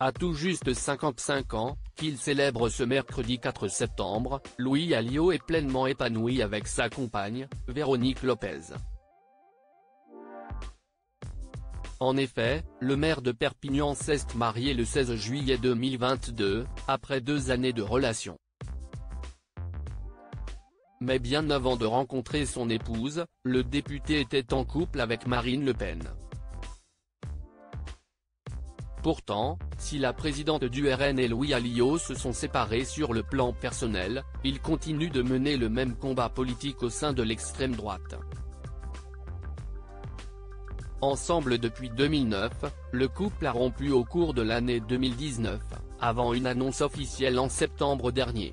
À tout juste 55 ans, qu'il célèbre ce mercredi 4 septembre, Louis Alliot est pleinement épanoui avec sa compagne, Véronique Lopez. En effet, le maire de Perpignan s'est marié le 16 juillet 2022, après 2 années de relation. Mais bien avant de rencontrer son épouse, le député était en couple avec Marine Le Pen. Pourtant, si la présidente du RN et Louis Alliot se sont séparés sur le plan personnel, ils continuent de mener le même combat politique au sein de l'extrême droite. Ensemble depuis 2009, le couple a rompu au cours de l'année 2019, avant une annonce officielle en septembre dernier.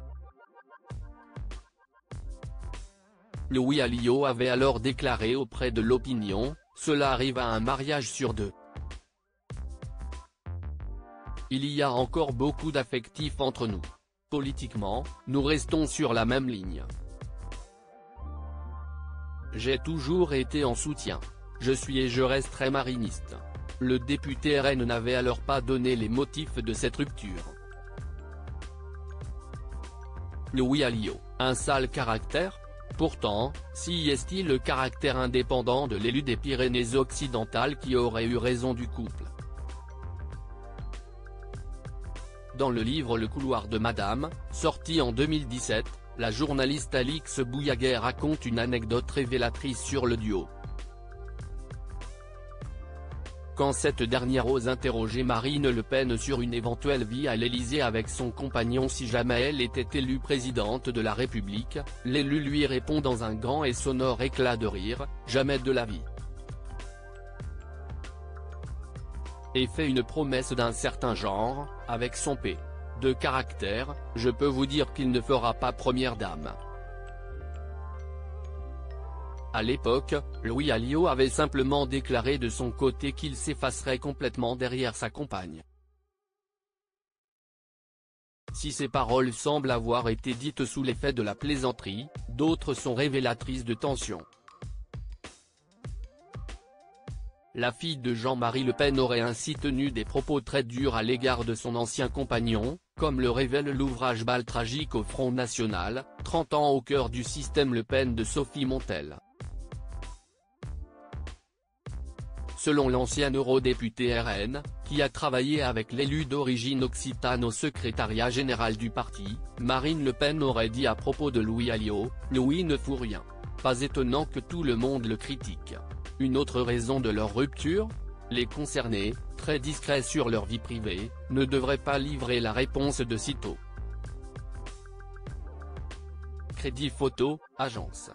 Louis Alliot avait alors déclaré auprès de l'opinion, « Cela arrive à un mariage sur 2. Il y a encore beaucoup d'affectifs entre nous. Politiquement, nous restons sur la même ligne. J'ai toujours été en soutien. Je suis et je resterai mariniste ». Le député RN n'avait alors pas donné les motifs de cette rupture. Louis Alliot, un sale caractère? Pourtant, si est-il le caractère indépendant de l'élu des Pyrénées-Occidentales qui aurait eu raison du couple. Dans le livre Le couloir de Madame, sorti en 2017, la journaliste Alix Bouillaguer raconte une anecdote révélatrice sur le duo. Quand cette dernière ose interroger Marine Le Pen sur une éventuelle vie à l'Élysée avec son compagnon si jamais elle était élue présidente de la République, l'élu lui répond dans un grand et sonore éclat de rire, « Jamais de la vie ». Et fait une promesse d'un certain genre, avec son P. de caractère, je peux vous dire qu'il ne fera pas première dame. À l'époque, Louis Alliot avait simplement déclaré de son côté qu'il s'effacerait complètement derrière sa compagne. Si ces paroles semblent avoir été dites sous l'effet de la plaisanterie, d'autres sont révélatrices de tensions. La fille de Jean-Marie Le Pen aurait ainsi tenu des propos très durs à l'égard de son ancien compagnon, comme le révèle l'ouvrage Bal tragique au Front National, 30 ans au cœur du système Le Pen de Sophie Montel. Selon l'ancien eurodéputé RN, qui a travaillé avec l'élu d'origine occitane au secrétariat général du parti, Marine Le Pen aurait dit à propos de Louis Alliot, « Louis ne fout rien. Pas étonnant que tout le monde le critique. » Une autre raison de leur rupture? Les concernés, très discrets sur leur vie privée, ne devraient pas livrer la réponse de sitôt. Crédit Photo, agence.